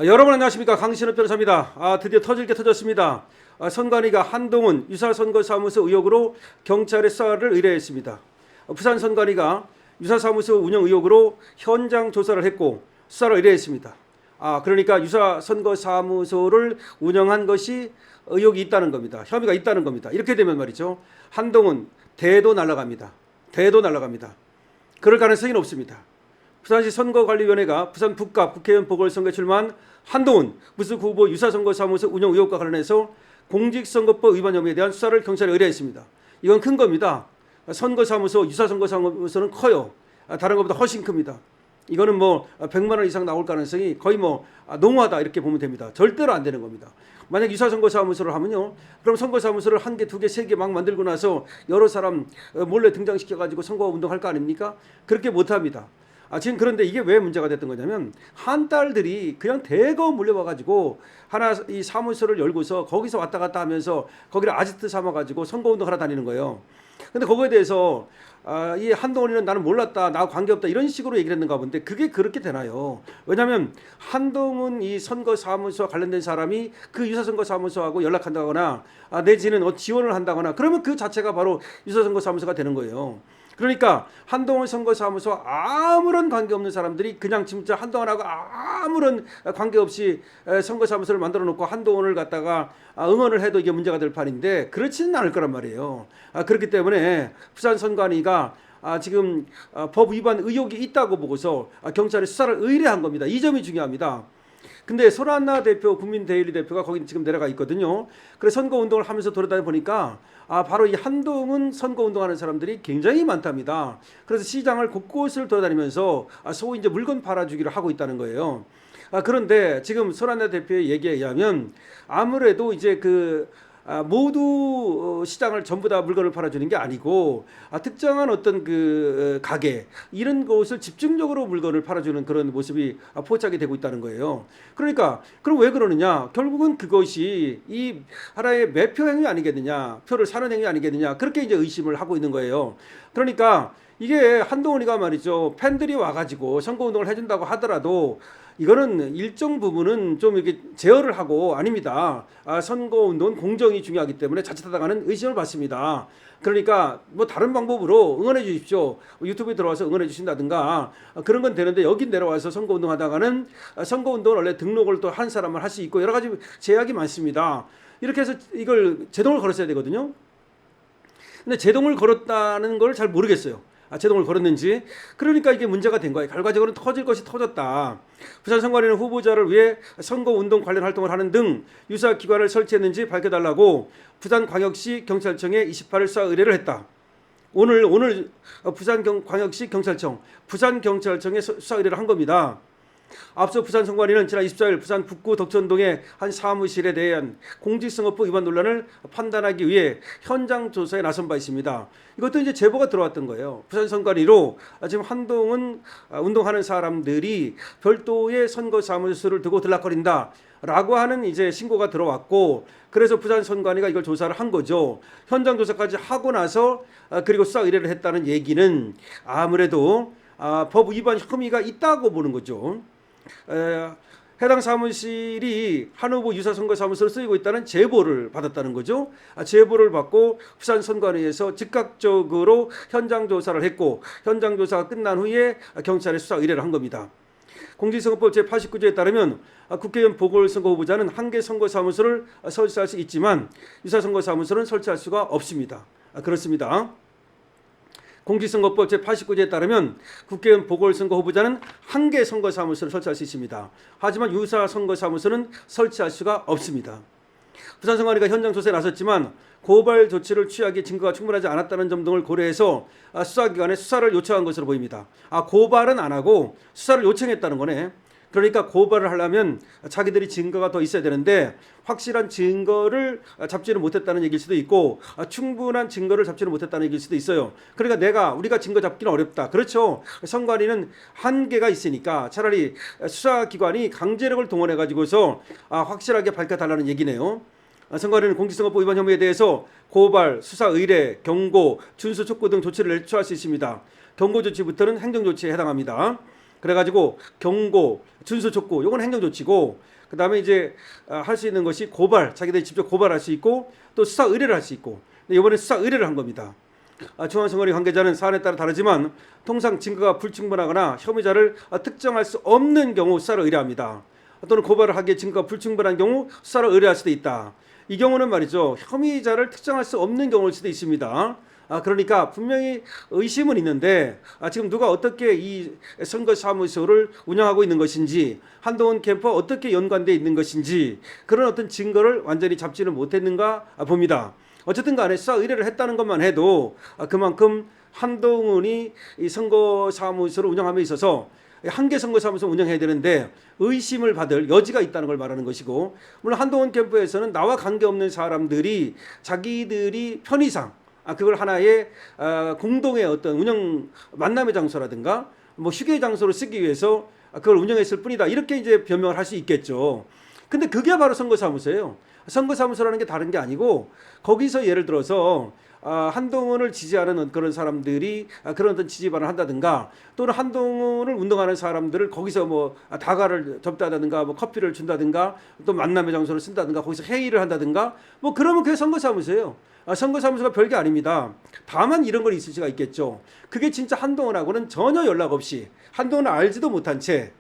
여러분 안녕하십니까, 강신업 변호사입니다. 드디어 터질 게 터졌습니다. 선관위가 한동훈 유사선거사무소 의혹으로 경찰에 수사를 의뢰했습니다. 부산 선관위가 유사사무소 운영 의혹으로 현장 조사를 했고 수사를 의뢰했습니다. 그러니까 유사선거사무소를 운영한 것이 의혹이 있다는 겁니다. 혐의가 있다는 겁니다. 이렇게 되면 말이죠, 한동훈 대도 날아갑니다. 대도 날아갑니다. 그럴 가능성이 높습니다. 부산시 선거관리위원회가 부산 북갑 국회의원 보궐선거에 출마한 한동훈 무수구 후보 유사선거사무소 운영 의혹과 관련해서 공직선거법 위반 혐의에 대한 수사를 경찰에 의뢰했습니다. 이건 큰 겁니다. 선거사무소, 유사선거사무소는 커요. 다른 것보다 훨씬 큽니다. 이거는 뭐 100만 원 이상 나올 가능성이 거의 농후하다 이렇게 보면 됩니다. 절대로 안 되는 겁니다. 만약 유사선거사무소를 하면요, 그럼 선거사무소를 한 개, 두 개, 세 개 막 만들고 나서 여러 사람 몰래 등장시켜가지고 선거운동할 거 아닙니까? 그렇게 못합니다. 지금 그런데 이게 왜 문제가 됐던 거냐면, 한딸들이 그냥 대거 몰려와가지고 하나 이 사무소를 열고서 거기서 왔다 갔다 하면서 거기를 아지트 삼아가지고 선거운동 하러 다니는 거예요. 근데 그거에 대해서 이 한동훈이는 나는 몰랐다, 나하고 관계없다 이런 식으로 얘기를 했는가 본데, 그게 그렇게 되나요? 왜냐하면 한동훈 이 선거사무소와 관련된 사람이 그 유사선거사무소하고 연락한다거나 내지는 지원을 한다거나 그러면 그 자체가 바로 유사선거사무소가 되는 거예요. 그러니까 한동훈 선거사무소 아무런 관계없는 사람들이 그냥 진짜 한동훈하고 아무런 관계없이 선거사무소를 만들어 놓고 한동훈을 갖다가 응원을 해도 이게 문제가 될 판인데, 그렇지는 않을 거란 말이에요. 그렇기 때문에 부산 선관위가 지금 법 위반 의혹이 있다고 보고서 경찰에 수사를 의뢰한 겁니다. 이 점이 중요합니다. 근데 손한나 대표, 국민데일리 대표가 거기 지금 내려가 있거든요. 그래서 선거운동을 하면서 돌아다니 보니까 바로 이 한동훈 선거운동하는 사람들이 굉장히 많답니다. 그래서 시장을 곳곳을 돌아다니면서 소위 이제 물건 팔아주기를 하고 있다는 거예요. 그런데 지금 손한나 대표의 얘기에 의하면 아무래도 이제 모두 시장을 전부 다 물건을 팔아주는 게 아니고 특정한 어떤 가게 이런 곳을 집중적으로 물건을 팔아주는 그런 모습이 포착이 되고 있다는 거예요. 그러니까 그럼 왜 그러느냐? 결국은 그것이 이 하나의 매표 행위 아니겠느냐, 표를 사는 행위 아니겠느냐, 그렇게 이제 의심을 하고 있는 거예요. 그러니까 이게 한동훈이가 말이죠, 팬들이 와가지고 선거운동을 해준다고 하더라도 이거는 일정 부분은 좀 이렇게 제어를 하고, 아닙니다. 선거운동은 공정이 중요하기 때문에 자칫하다가는 의심을 받습니다. 그러니까 뭐 다른 방법으로 응원해 주십시오. 유튜브에 들어와서 응원해 주신다든가 그런 건 되는데, 여기 내려와서 선거운동 하다가는 선거운동을 원래 등록을 또 한 사람만 할 수 있고 여러 가지 제약이 많습니다. 이렇게 해서 이걸 제동을 걸었어야 되거든요. 근데 제동을 걸었다는 걸 잘 모르겠어요. 제동을 걸었는지. 그러니까 이게 문제가 된 거예요. 결과적으로는 터질 것이 터졌다. 부산 선관위는 후보자를 위해 선거운동 관련 활동을 하는 등 유사 기관을 설치했는지 밝혀달라고 부산광역시 경찰청에 28일 수사 의뢰를 했다. 오늘 부산광역시 경찰청, 부산경찰청에 수사 의뢰를 한 겁니다. 앞서 부산 선관위는 지난 24일 부산 북구 덕천동의 한 사무실에 대한 공직선거법 위반 논란을 판단하기 위해 현장 조사에 나선 바 있습니다. 이것도 이제 제보가 들어왔던 거예요. 부산 선관위로 지금 한동훈 운동하는 사람들이 별도의 선거사무소를 두고 들락거린다라고 하는 이제 신고가 들어왔고, 그래서 부산 선관위가 이걸 조사를 한 거죠. 현장 조사까지 하고 나서 그리고 수사 의뢰를 했다는 얘기는 아무래도 법 위반 혐의가 있다고 보는 거죠. 해당 사무실이 한 후보 유사선거사무소를 쓰이고 있다는 제보를 받았다는 거죠. 제보를 받고 부산 선관위에서 즉각적으로 현장 조사를 했고, 현장 조사가 끝난 후에 경찰에 수사 의뢰를 한 겁니다. 공직선거법 제89조에 따르면 국회의원 보궐선거 후보자는 한 개 선거사무소를 설치할 수 있지만 유사선거사무소는 설치할 수가 없습니다. 그렇습니다. 공직선거법 제89조에 따르면 국회의원 보궐선거 후보자는 한 개 선거사무소를 설치할 수 있습니다. 하지만 유사선거사무소는 설치할 수가 없습니다. 부산 선관위가 현장 조사에 나섰지만 고발 조치를 취하기 증거가 충분하지 않았다는 점 등을 고려해서 수사기관에 수사를 요청한 것으로 보입니다. 고발은 안 하고 수사를 요청했다는 거네. 그러니까 고발을 하려면 자기들이 증거가 더 있어야 되는데 확실한 증거를 잡지를 못했다는 얘기일 수도 있고, 충분한 증거를 잡지를 못했다는 얘기일 수도 있어요. 그러니까 우리가 증거 잡기는 어렵다. 그렇죠. 선관위는 한계가 있으니까 차라리 수사기관이 강제력을 동원해 가지고서 확실하게 밝혀달라는 얘기네요. 선관위는 공직선거법 위반 혐의에 대해서 고발, 수사 의뢰, 경고, 준수 촉구 등 조치를 취할 수 있습니다. 경고 조치부터는 행정 조치에 해당합니다. 그래가지고 경고, 준수 촉구, 요건 행정조치고, 그 다음에 이제 할 수 있는 것이 고발, 자기들이 직접 고발할 수 있고 또 수사 의뢰를 할 수 있고, 이번에 수사 의뢰를 한 겁니다. 중앙선거리 관계자는 사안에 따라 다르지만 통상 증거가 불충분하거나 혐의자를 특정할 수 없는 경우 수사를 의뢰합니다. 또는 고발을 하기에 증거가 불충분한 경우 수사를 의뢰할 수도 있다. 이 경우는 말이죠, 혐의자를 특정할 수 없는 경우일 수도 있습니다. 그러니까 분명히 의심은 있는데 지금 누가 어떻게 이 선거사무소를 운영하고 있는 것인지, 한동훈 캠프와 어떻게 연관되어 있는 것인지 그런 어떤 증거를 완전히 잡지는 못했는가 봅니다. 어쨌든 간에 수사 의뢰를 했다는 것만 해도 그만큼 한동훈이 이 선거사무소를 운영함에 있어서 한 개 선거사무소 운영해야 되는데 의심을 받을 여지가 있다는 걸 말하는 것이고, 물론 한동훈 캠프에서는 나와 관계없는 사람들이 자기들이 편의상 그걸 하나의 공동의 어떤 운영 만남의 장소라든가 뭐 휴게 장소로 쓰기 위해서 그걸 운영했을 뿐이다, 이렇게 이제 변명을 할 수 있겠죠. 근데 그게 바로 선거사무소예요. 선거사무소라는 게 다른 게 아니고, 거기서 예를 들어서 한동훈을 지지하는 그런 사람들이 그런 어떤 지지반을 한다든가, 또는 한동훈을 운동하는 사람들을 거기서 뭐 다가를 접다든가 뭐 커피를 준다든가 또 만남의 장소를 쓴다든가 거기서 회의를 한다든가 뭐 그러면 그게 선거사무소예요. 선거사무소가 별게 아닙니다. 다만 이런 건 있을 수가 있겠죠. 그게 진짜 한동훈하고는 전혀 연락 없이, 한동훈을 알지도 못한 채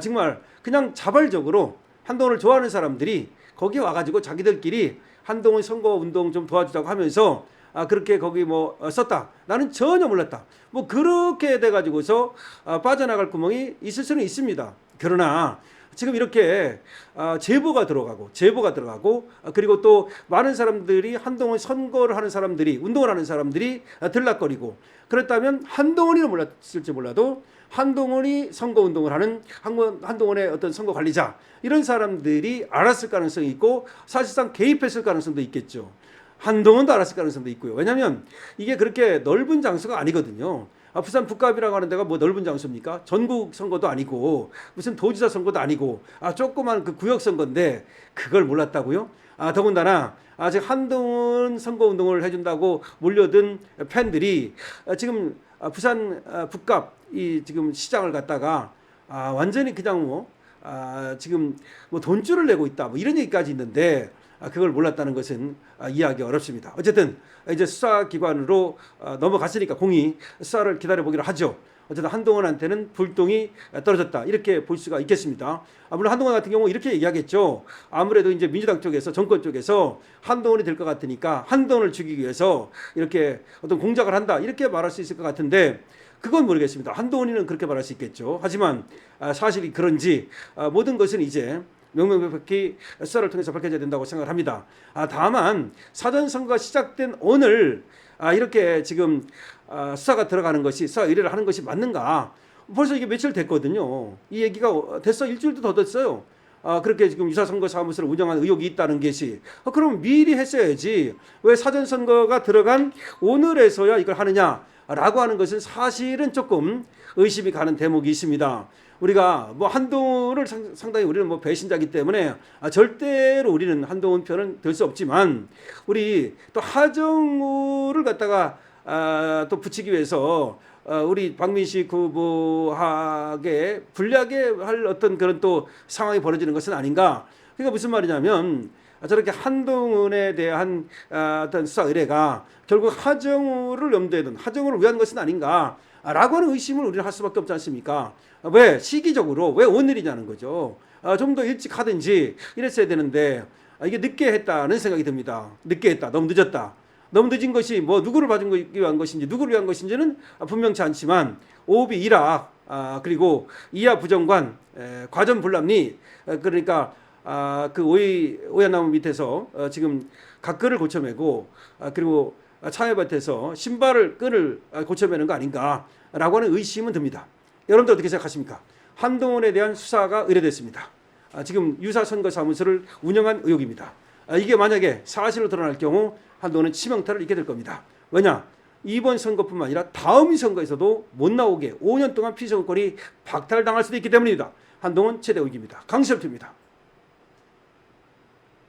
정말 그냥 자발적으로 한동훈을 좋아하는 사람들이 거기 와가지고 자기들끼리 한동훈 선거운동 좀 도와주자고 하면서 그렇게 거기 뭐 썼다, 나는 전혀 몰랐다, 뭐 그렇게 돼가지고서 빠져나갈 구멍이 있을 수는 있습니다. 그러나 지금 이렇게 제보가 들어가고 그리고 또 많은 사람들이 한동훈 선거를 하는 사람들이, 운동을 하는 사람들이 들락거리고, 그렇다면 한동훈이는 몰랐을지 몰라도 한동훈이 선거운동을 하는 한동훈의 어떤 선거 관리자, 이런 사람들이 알았을 가능성이 있고 사실상 개입했을 가능성도 있겠죠. 한동훈도 알았을 가능성도 있고요. 왜냐하면 이게 그렇게 넓은 장소가 아니거든요. 부산 북갑이라고 하는 데가 뭐 넓은 장소입니까? 전국 선거도 아니고 무슨 도지사 선거도 아니고 조그만 그 구역 선거인데 그걸 몰랐다고요? 더군다나 아직 한동훈 선거운동을 해준다고 몰려든 팬들이 지금 부산 북갑 이 지금 시장을 갖다가 완전히 그냥 뭐 지금 뭐 돈줄을 내고 있다, 뭐 이런 얘기까지 있는데 그걸 몰랐다는 것은 이해하기 어렵습니다. 어쨌든 이제 수사기관으로 넘어갔으니까 공이 수사를 기다려보기로 하죠. 어쨌든 한동훈한테는 불똥이 떨어졌다, 이렇게 볼 수가 있겠습니다. 물론 한동훈 같은 경우 이렇게 얘기하겠죠. 아무래도 이제 민주당 쪽에서, 정권 쪽에서 한동훈이 될 것 같으니까 한동훈을 죽이기 위해서 이렇게 어떤 공작을 한다, 이렇게 말할 수 있을 것 같은데 그건 모르겠습니다. 한동훈이는 그렇게 말할 수 있겠죠. 하지만 사실이 그런지 모든 것은 이제 명명백백히 수사를 통해서 밝혀져야 된다고 생각을 합니다. 다만 사전선거가 시작된 오늘 이렇게 지금 수사가 들어가는 것이, 수사 의뢰를 하는 것이 맞는가? 벌써 이게 며칠 됐거든요. 이 얘기가 됐어, 일주일도 더 됐어요. 그렇게 지금 유사선거사무소를 운영하는 의혹이 있다는 것이, 그럼 미리 했어야지 왜 사전선거가 들어간 오늘에서야 이걸 하느냐라고 하는 것은 사실은 조금 의심이 가는 대목이 있습니다. 우리가 뭐 한동훈을 상당히 우리는 뭐 배신자이기 때문에 절대로 우리는 한동훈 편은 될 수 없지만, 우리 또 하정우를 갖다가 또 붙이기 위해서 우리 박민식 후보에게 불리하게 할 어떤 그런 또 상황이 벌어지는 것은 아닌가. 그러니까 무슨 말이냐면 저렇게 한동훈에 대한 어떤 수사 의뢰가 결국 하정우를 염두에 둔, 하정우를 위한 것은 아닌가 라고 하는 의심을 우리는 할 수밖에 없지 않습니까? 왜 시기적으로 왜 오늘이냐는 거죠. 좀 더 일찍 하든지 이랬어야 되는데 이게 늦게 했다는 생각이 듭니다. 늦게 했다, 너무 늦었다. 너무 늦은 것이 뭐 누구를 봐주기 위한 것인지, 누구를 위한 것인지는 분명치 않지만 오비 일학, 그리고 이하 부정관, 과전 불합리, 그러니까 그 오얏나무 밑에서 지금 각글을 고쳐매고 그리고 차에밭에서 끈을 고쳐매는 거 아닌가라고 하는 의심은 듭니다. 여러분들 어떻게 생각하십니까? 한동훈에 대한 수사가 의뢰됐습니다. 지금 유사선거사무소를 운영한 의혹입니다. 이게 만약에 사실로 드러날 경우 한동훈은 치명타를 입게 될 겁니다. 왜냐? 이번 선거뿐만 아니라 다음 선거에서도 못 나오게 5년 동안 피선거권이 박탈당할 수도 있기 때문입니다. 한동훈 최대 의혹입니다. 강시엽입니다.